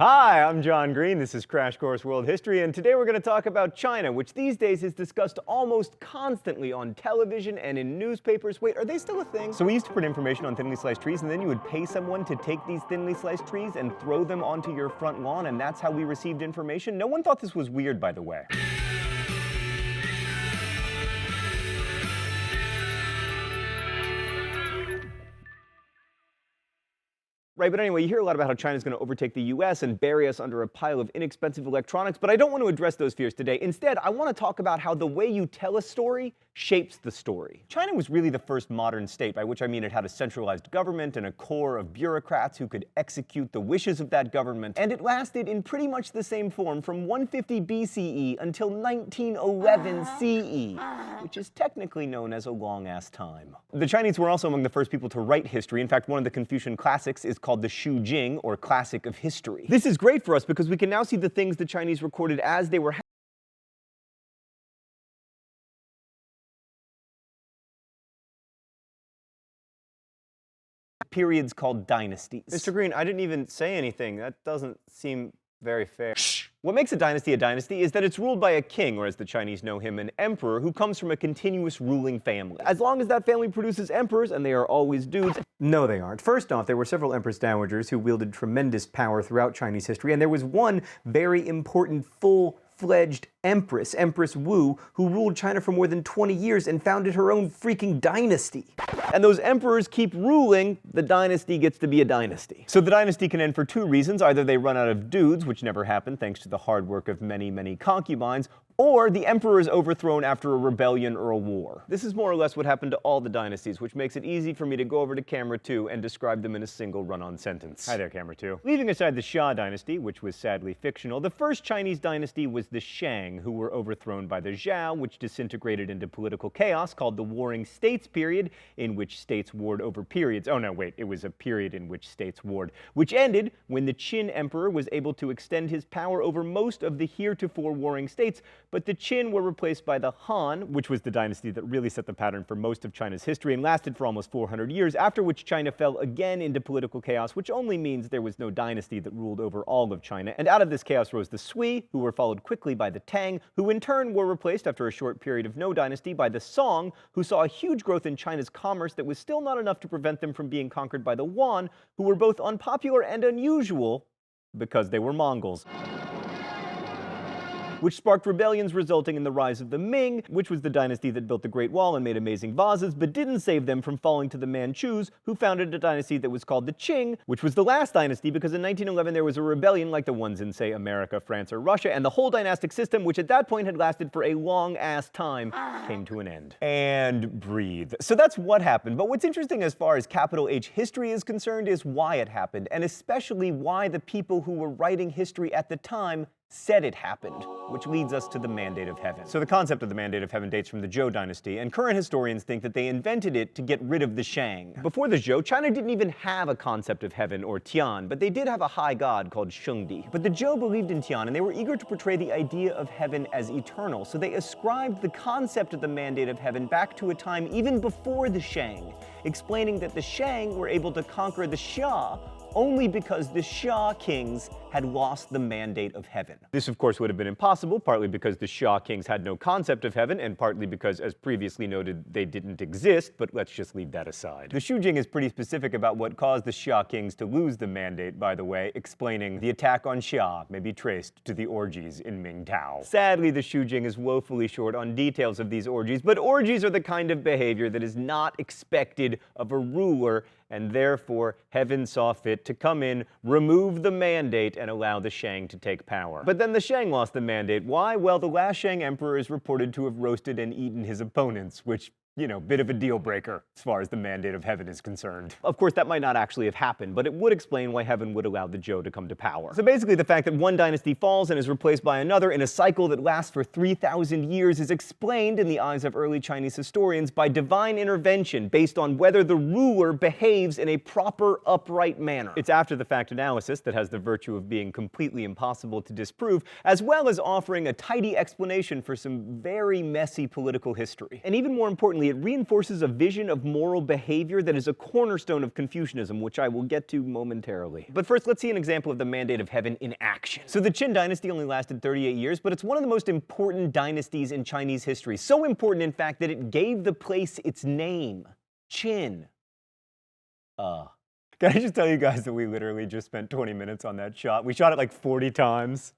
Hi, I'm John Green. This is Crash Course World History, and today we're going to talk about China, which these days is discussed almost constantly on television and in newspapers. Wait, are they still a thing? So we used to print information on thinly sliced trees, and then you would pay someone to take these thinly sliced trees and throw them onto your front lawn, and that's how we received information? No one thought this was weird, by the way. Right, but anyway, you hear a lot about how China's going to overtake the US and bury us under a pile of inexpensive electronics, but I don't want to address those fears today. Instead, I want to talk about how the way you tell a story shapes the story. China was really the first modern state, by which I mean it had a centralized government and a core of bureaucrats who could execute the wishes of that government, and it lasted in pretty much the same form from 150 BCE until 1911 CE, which is technically known as a long-ass time. The Chinese were also among the first people to write history. In fact, one of the Confucian classics is called the Shu Jing, or Classic of History. This is great for us because we can now see the things the Chinese recorded as they were periods called dynasties. Mr. Green, I didn't even say anything. That doesn't seem very fair. Shh. What makes a dynasty is that it's ruled by a king, or as the Chinese know him, an emperor, who comes from a continuous ruling family. As long as that family produces emperors, and they are always dudes. No, they aren't. First off, there were several empress dowagers who wielded tremendous power throughout Chinese history, and there was one very important full-fledged empress, Empress Wu, who ruled China for more than 20 years and founded her own freaking dynasty. And those emperors keep ruling, the dynasty gets to be a dynasty. So the dynasty can end for two reasons. Either they run out of dudes, which never happened thanks to the hard work of many, many concubines, or the emperor is overthrown after a rebellion or a war. This is more or less what happened to all the dynasties, which makes it easy for me to go over to camera 2 and describe them in a single run-on sentence. Hi there, camera 2. Leaving aside the Xia dynasty, which was sadly fictional, the first Chinese dynasty was the Shang, who were overthrown by the Zhao, which disintegrated into political chaos called the Warring States period, in which states warred over periods. Oh no, wait, it was a period in which states warred, which ended when the Qin emperor was able to extend his power over most of the heretofore warring states, but the Qin were replaced by the Han, which was the dynasty that really set the pattern for most of China's history and lasted for almost 400 years, after which China fell again into political chaos, which only means there was no dynasty that ruled over all of China. And out of this chaos rose the Sui, who were followed quickly by the Tang, who in turn were replaced after a short period of no dynasty by the Song, who saw a huge growth in China's commerce that was still not enough to prevent them from being conquered by the Yuan, who were both unpopular and unusual because they were Mongols, which sparked rebellions resulting in the rise of the Ming, which was the dynasty that built the Great Wall and made amazing vases, but didn't save them from falling to the Manchus, who founded a dynasty that was called the Qing, which was the last dynasty because in 1911 there was a rebellion like the ones in, say, America, France, or Russia, and the whole dynastic system, which at that point had lasted for a long-ass time, came to an end. And breathe. So that's what happened, but what's interesting as far as capital H history is concerned is why it happened, and especially why the people who were writing history at the time said it happened, which leads us to the Mandate of Heaven. So the concept of the Mandate of Heaven dates from the Zhou dynasty, and current historians think that they invented it to get rid of the Shang. Before the Zhou, China didn't even have a concept of heaven, or Tian, but they did have a high god called Shengdi. But the Zhou believed in Tian, and they were eager to portray the idea of heaven as eternal, so they ascribed the concept of the Mandate of Heaven back to a time even before the Shang, explaining that the Shang were able to conquer the Xia only because the Xia kings had lost the mandate of heaven. This, of course, would have been impossible, partly because the Xia kings had no concept of heaven, and partly because, as previously noted, they didn't exist, but let's just leave that aside. The Shu Jing is pretty specific about what caused the Xia kings to lose the mandate, by the way, explaining the attack on Xia may be traced to the orgies in Mingtao. Sadly, the Shu Jing is woefully short on details of these orgies, but orgies are the kind of behavior that is not expected of a ruler, and therefore heaven saw fit to come in, remove the mandate, and allow the Shang to take power. But then the Shang lost the mandate. Why? Well, the last Shang emperor is reported to have roasted and eaten his opponents, which, you know, bit of a deal breaker as far as the Mandate of Heaven is concerned. Of course, that might not actually have happened, but it would explain why heaven would allow the Zhou to come to power. So basically, the fact that one dynasty falls and is replaced by another in a cycle that lasts for 3,000 years is explained, in the eyes of early Chinese historians, by divine intervention based on whether the ruler behaves in a proper, upright manner. It's after-the-fact analysis that has the virtue of being completely impossible to disprove, as well as offering a tidy explanation for some very messy political history. And even more importantly, importantly, it reinforces a vision of moral behavior that is a cornerstone of Confucianism, which I will get to momentarily. But first, let's see an example of the mandate of heaven in action. So the Qin dynasty only lasted 38 years, but it's one of the most important dynasties in Chinese history. So important, in fact, that it gave the place its name, Qin. Can I just tell you guys that we literally just spent 20 minutes on that shot? We shot it like 40 times.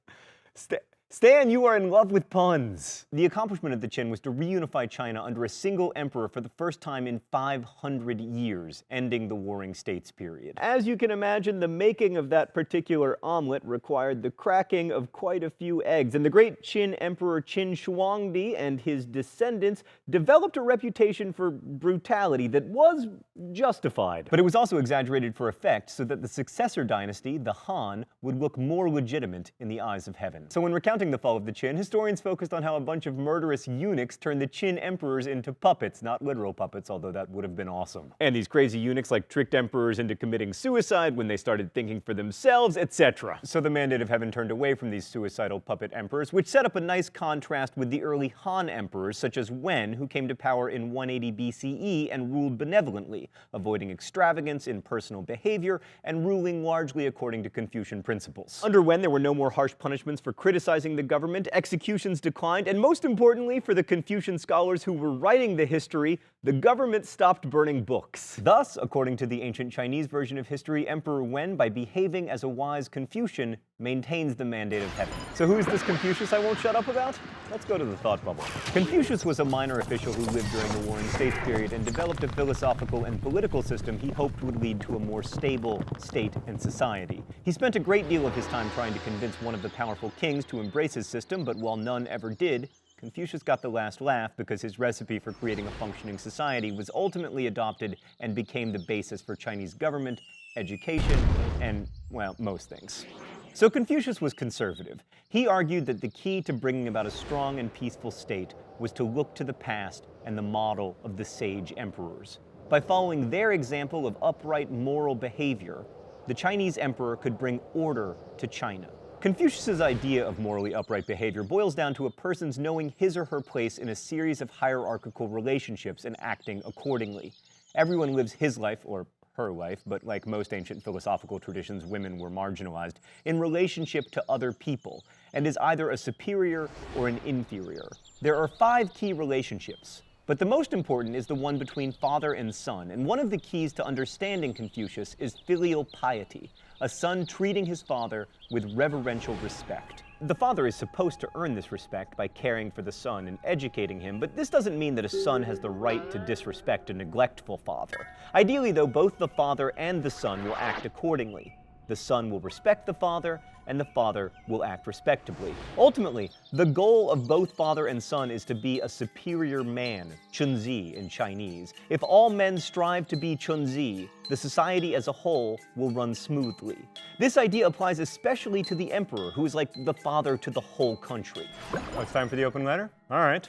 Stan, you are in love with puns. The accomplishment of the Qin was to reunify China under a single emperor for the first time in 500 years, ending the Warring States period. As you can imagine, the making of that particular omelet required the cracking of quite a few eggs, and the great Qin Emperor Qin Shuangdi and his descendants developed a reputation for brutality that was justified. But it was also exaggerated for effect so that the successor dynasty, the Han, would look more legitimate in the eyes of heaven. So when recounting the fall of the Qin, historians focused on how a bunch of murderous eunuchs turned the Qin emperors into puppets, not literal puppets, although that would have been awesome. And these crazy eunuchs tricked emperors into committing suicide when they started thinking for themselves, etc. So the mandate of heaven turned away from these suicidal puppet emperors, which set up a nice contrast with the early Han emperors, such as Wen, who came to power in 180 BCE and ruled benevolently, avoiding extravagance in personal behavior and ruling largely according to Confucian principles. Under Wen, there were no more harsh punishments for criticizing the government, executions declined, and most importantly for the Confucian scholars who were writing the history, the government stopped burning books. Thus, according to the ancient Chinese version of history, Emperor Wen, by behaving as a wise Confucian, maintains the mandate of heaven. So who is this Confucius I won't shut up about? Let's go to the thought bubble. Confucius was a minor official who lived during the Warring States period and developed a philosophical and political system he hoped would lead to a more stable state and society. He spent a great deal of his time trying to convince one of the powerful kings to embrace his system, but while none ever did, Confucius got the last laugh because his recipe for creating a functioning society was ultimately adopted and became the basis for Chinese government, education, and, well, most things. So Confucius was conservative. He argued that the key to bringing about a strong and peaceful state was to look to the past and the model of the sage emperors. By following their example of upright moral behavior, the Chinese emperor could bring order to China. Confucius's idea of morally upright behavior boils down to a person's knowing his or her place in a series of hierarchical relationships and acting accordingly. Everyone lives his life, or her life, but like most ancient philosophical traditions, women were marginalized, in relationship to other people, and is either a superior or an inferior. There are 5 key relationships, but the most important is the one between father and son, and one of the keys to understanding Confucius is filial piety, a son treating his father with reverential respect. The father is supposed to earn this respect by caring for the son and educating him, but this doesn't mean that a son has the right to disrespect a neglectful father. Ideally, though, both the father and the son will act accordingly. The son will respect the father, and the father will act respectably. Ultimately, the goal of both father and son is to be a superior man, chunzi in Chinese. If all men strive to be chunzi, the society as a whole will run smoothly. This idea applies especially to the emperor, who is like the father to the whole country. Oh, it's time for the open letter? All right.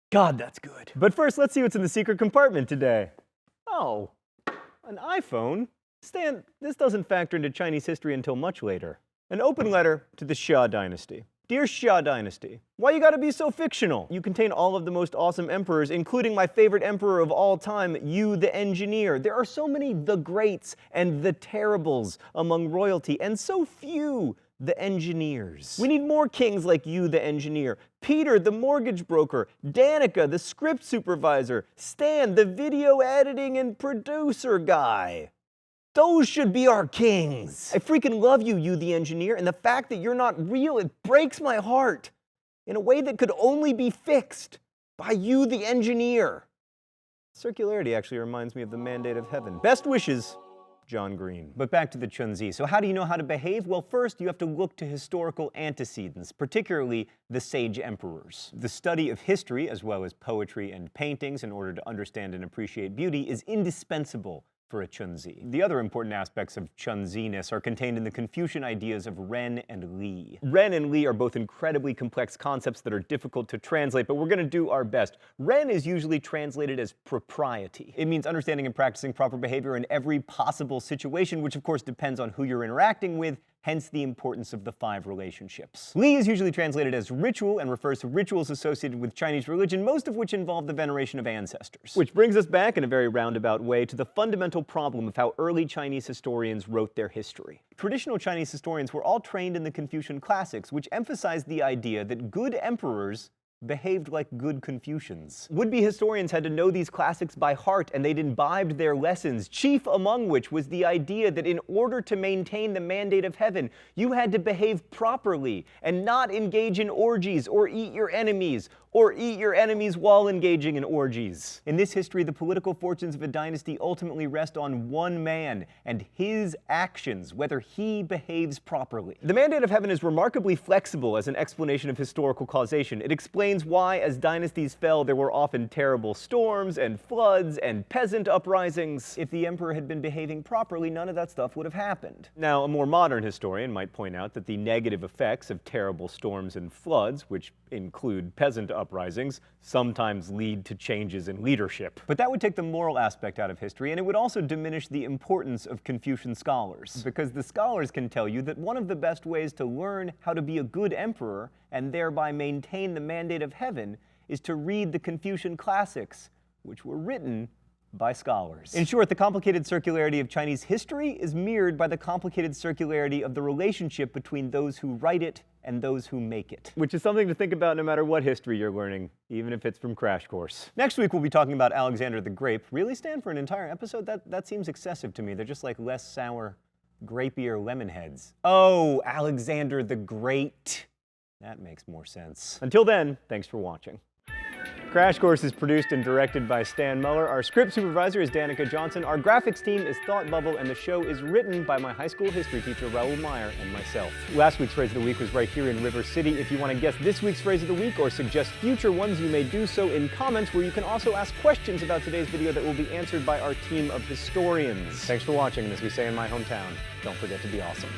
God, that's good. But first, let's see what's in the secret compartment today. Oh, an iPhone? Stan, this doesn't factor into Chinese history until much later. An open letter to the Xia dynasty. Dear Xia dynasty, why you gotta be so fictional? You contain all of the most awesome emperors, including my favorite emperor of all time, Yu the Engineer. There are so many the greats and the terribles among royalty, and so few the engineers. We need more kings like Yu the Engineer, Peter the mortgage broker, Danica the script supervisor, Stan the video editing and producer guy. Those should be our kings. I freaking love you, Yu the Engineer, and the fact that you're not real, it breaks my heart in a way that could only be fixed by Yu the Engineer. Circularity actually reminds me of the mandate of heaven. Best wishes, John Green. But back to the chunzi. So how do you know how to behave? Well, first you have to look to historical antecedents, particularly the sage emperors. The study of history, as well as poetry and paintings, in order to understand and appreciate beauty, is indispensable for a chunzi. The other important aspects of chunziness are contained in the Confucian ideas of ren and li. Ren and li are both incredibly complex concepts that are difficult to translate, but we're going to do our best. Ren is usually translated as propriety. It means understanding and practicing proper behavior in every possible situation, which of course depends on who you're interacting with, hence the importance of the 5 relationships. Li is usually translated as ritual and refers to rituals associated with Chinese religion, most of which involve the veneration of ancestors. Which brings us back in a very roundabout way to the fundamental problem of how early Chinese historians wrote their history. Traditional Chinese historians were all trained in the Confucian classics, which emphasized the idea that good emperors behaved like good Confucians. Would-be historians had to know these classics by heart, and they'd imbibed their lessons, chief among which was the idea that in order to maintain the mandate of heaven, you had to behave properly and not engage in orgies or eat your enemies while engaging in orgies. In this history, the political fortunes of a dynasty ultimately rest on one man and his actions, whether he behaves properly. The mandate of heaven is remarkably flexible as an explanation of historical causation. It explains why, as dynasties fell, there were often terrible storms and floods and peasant uprisings. If the emperor had been behaving properly, none of that stuff would have happened. Now, a more modern historian might point out that the negative effects of terrible storms and floods, which include peasant uprisings, sometimes lead to changes in leadership. But that would take the moral aspect out of history, and it would also diminish the importance of Confucian scholars, because the scholars can tell you that one of the best ways to learn how to be a good emperor and thereby maintain the mandate of heaven is to read the Confucian classics, which were written by scholars. In short, the complicated circularity of Chinese history is mirrored by the complicated circularity of the relationship between those who write it and those who make it. Which is something to think about no matter what history you're learning, even if it's from Crash Course. Next week we'll be talking about Alexander the Grape. Really, Stan, for an entire episode? That seems excessive to me. They're just like less sour, grapier lemon heads. Oh, Alexander the Great. That makes more sense. Until then, thanks for watching. Crash Course is produced and directed by Stan Muller. Our script supervisor is Danica Johnson. Our graphics team is Thought Bubble, and the show is written by my high school history teacher, Raoul Meyer, and myself. Last week's phrase of the week was right here in River City. If you want to guess this week's phrase of the week or suggest future ones, you may do so in comments, where you can also ask questions about today's video that will be answered by our team of historians. Thanks for watching, and as we say in my hometown, don't forget to be awesome.